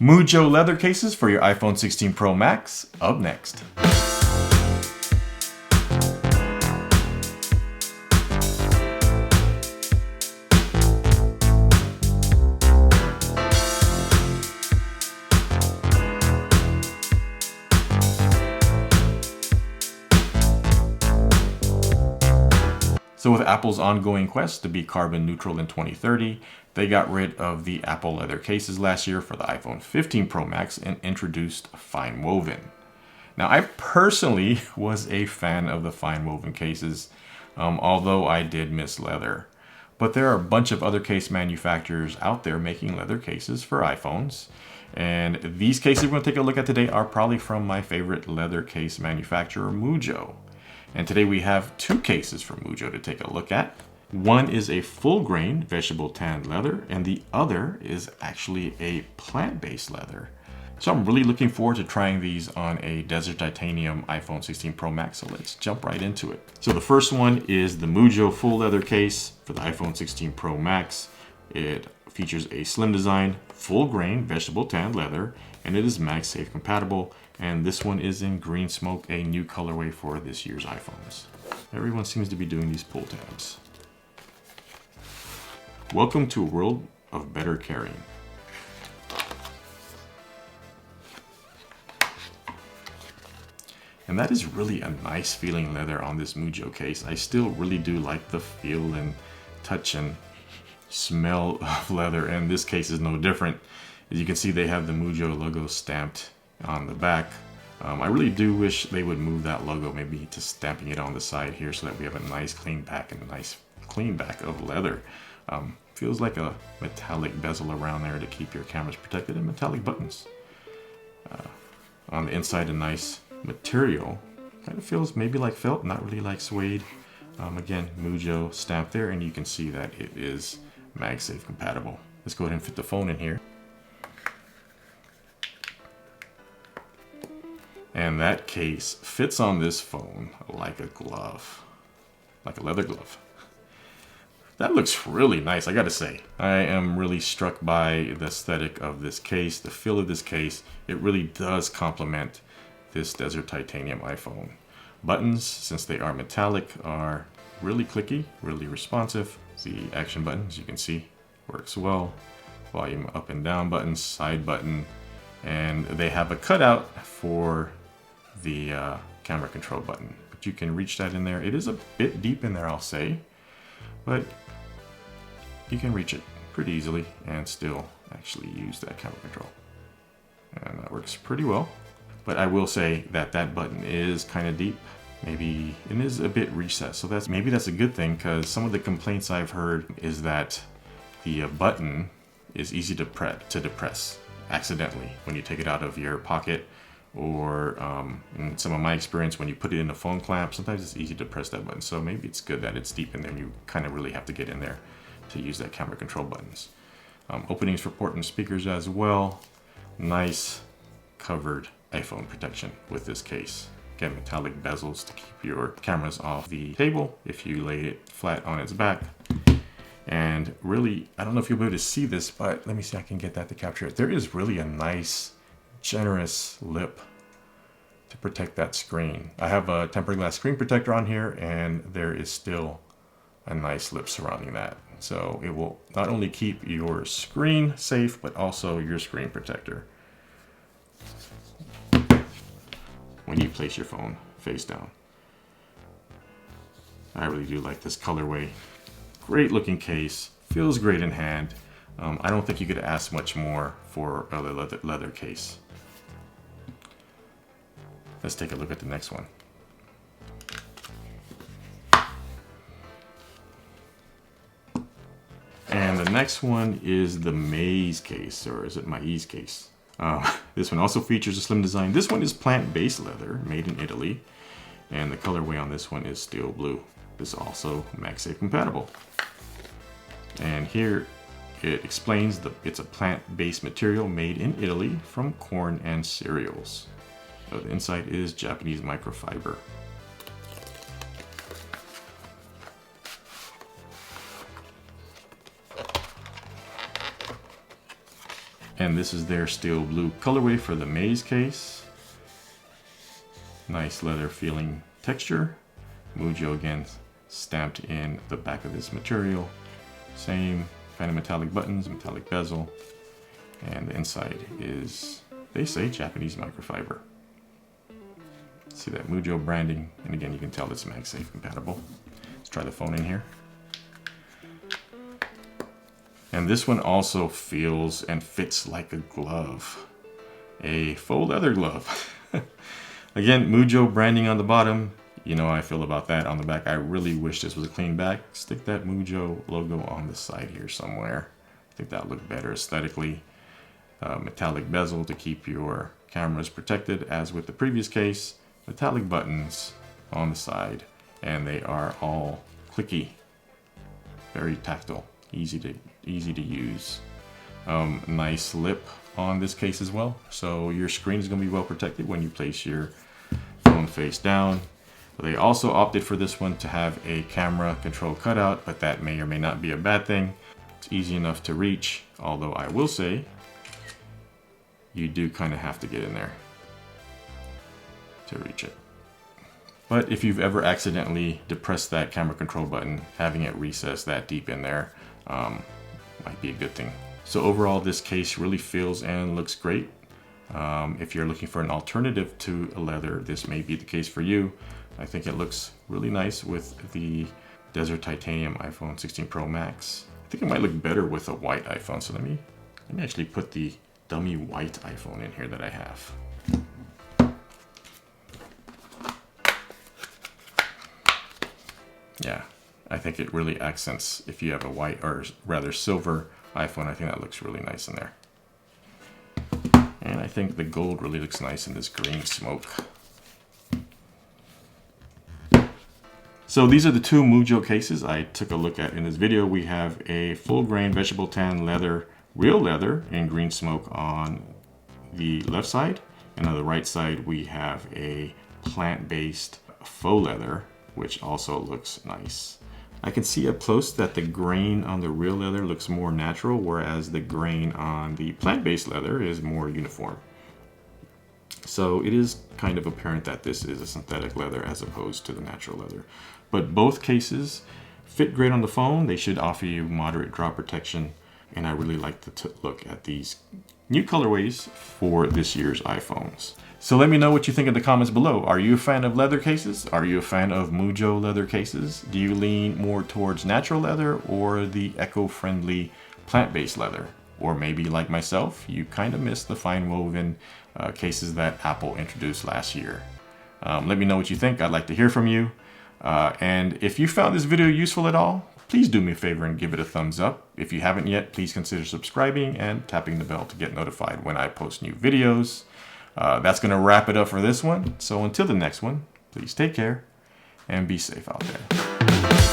MUJJO Leather Cases for your iPhone 16 Pro Max, up next. So with Apple's ongoing quest to be carbon neutral in 2030, they got rid of the Apple leather cases last year for the iPhone 15 Pro Max and introduced fine woven. Now, I personally was a fan of the fine woven cases, although I did miss leather. But there are a bunch of other case manufacturers out there making leather cases for iPhones. And these cases we're going to take a look at today are probably from my favorite leather case manufacturer, MUJJO. And today we have two cases from MUJJO to take a look at. One is a full grain vegetable tanned leather, and the other is actually a plant-based leather. So I'm really looking forward to trying these on a Desert Titanium iPhone 16 Pro Max, so let's jump right into it. So the first one is the MUJJO full leather case for the iPhone 16 Pro Max. It features a slim design, full grain vegetable tanned leather, and it is MagSafe compatible. And this one is in green smoke, a new colorway for this year's iPhones. Everyone seems to be doing these pull tabs. Welcome to a world of better carrying. And that is really a nice feeling leather on this MUJJO case. I still really do like the feel and touch and smell of leather, and this case is no different. As you can see, they have the MUJJO logo stamped on the back. I really do wish they would move that logo maybe to stamping it on the side here so that we have a nice clean back and a nice clean back of leather. Feels like a metallic bezel around there to keep your cameras protected, and metallic buttons. On the inside, a nice material. Kind of feels maybe like felt, not really like suede. Again, MUJJO stamped there, and you can see that it is MagSafe compatible. Let's go ahead and fit the phone in here. And that case fits on this phone like a glove, like a leather glove. That looks really nice, I gotta say. I am really struck by the aesthetic of this case, the feel of this case. It really does complement this Desert Titanium iPhone. Buttons, since they are metallic, are really clicky, really responsive. The action button, as you can see, works well. Volume up and down buttons, side button, and they have a cutout for the camera control button, but you can reach that in there. It is a bit deep in there, I'll say, but you can reach it pretty easily and still actually use that camera control, and that works pretty well. But I will say that that button is kind of deep. Maybe it is a bit recessed, so maybe that's a good thing, because some of the complaints I've heard is that the button is easy to depress accidentally when you take it out of your pocket, or in some of my experience, when you put it in a phone clamp, sometimes it's easy to press that button. So maybe it's good that it's deep in there and you kind of really have to get in there to use that camera control buttons. Openings for port and speakers as well. Nice covered iPhone protection with this case. Again, metallic bezels to keep your cameras off the table if you lay it flat on its back. And really, I don't know if you'll be able to see this, but let me see if I can get that to capture it. There is really a nice, generous lip to protect that screen. I have a tempered glass screen protector on here, and there is still a nice lip surrounding that. So it will not only keep your screen safe, but also your screen protector when you place your phone face down. I really do like this colorway. Great looking case, feels great in hand. I don't think you could ask much more for a leather case. Let's take a look at the next one. And the next one is the MAIZCASE, or is it MAIZCASE? This one also features a slim design. This one is plant-based leather, made in Italy. And the colorway on this one is steel blue. This is also MagSafe compatible. And here it explains that it's a plant-based material made in Italy from corn and cereals. So the inside is Japanese microfiber. And this is their steel blue colorway for the Maize case. Nice leather feeling texture. Mujjo again stamped in the back of this material. Same kind of metallic buttons, metallic bezel. And the inside is, they say, Japanese microfiber. See that Mujjo branding, and again you can tell it's MagSafe compatible. Let's try the phone in here. And this one also feels and fits like a glove. A faux leather glove. Again, Mujjo branding on the bottom. You know how I feel about that. On the back, I really wish this was a clean back. Stick that Mujjo logo on the side here somewhere. I think that would look better aesthetically. Metallic bezel to keep your cameras protected, as with the previous case. Metallic buttons on the side, and they are all clicky, very tactile, easy to use. Nice lip on this case as well, so your screen is going to be well protected when you place your phone face down. They also opted for this one to have a camera control cutout, but that may or may not be a bad thing. It's easy enough to reach, although I will say you do kind of have to get in there to reach it. But if you've ever accidentally depressed that camera control button, having it recessed that deep in there might be a good thing. So overall, this case really feels and looks great. If you're looking for an alternative to a leather, this may be the case for you. I think it looks really nice with the Desert Titanium iPhone 16 Pro Max. I think it might look better with a white iPhone, so let me actually put the dummy white iPhone in here that I have. Yeah, I think it really accents if you have a white, or rather silver iPhone. I think that looks really nice in there. And I think the gold really looks nice in this green smoke. So these are the two Mujjo cases I took a look at in this video. We have a full grain vegetable tan leather, real leather in green smoke on the left side. And on the right side, we have a plant-based faux leather, which also looks nice. I can see up close that the grain on the real leather looks more natural, whereas the grain on the plant-based leather is more uniform. So it is kind of apparent that this is a synthetic leather as opposed to the natural leather. But both cases fit great on the phone. They should offer you moderate drop protection. And I really like the look at these new colorways for this year's iPhones. So let me know what you think in the comments below. Are you a fan of leather cases? Are you a fan of Mujjo leather cases? Do you lean more towards natural leather or the eco-friendly plant-based leather? Or maybe like myself, you kind of miss the fine woven cases that Apple introduced last year. Let me know what you think. I'd like to hear from you. And if you found this video useful at all, please do me a favor and give it a thumbs up. If you haven't yet, please consider subscribing and tapping the bell to get notified when I post new videos. That's going to wrap it up for this one. So until the next one, please take care and be safe out there.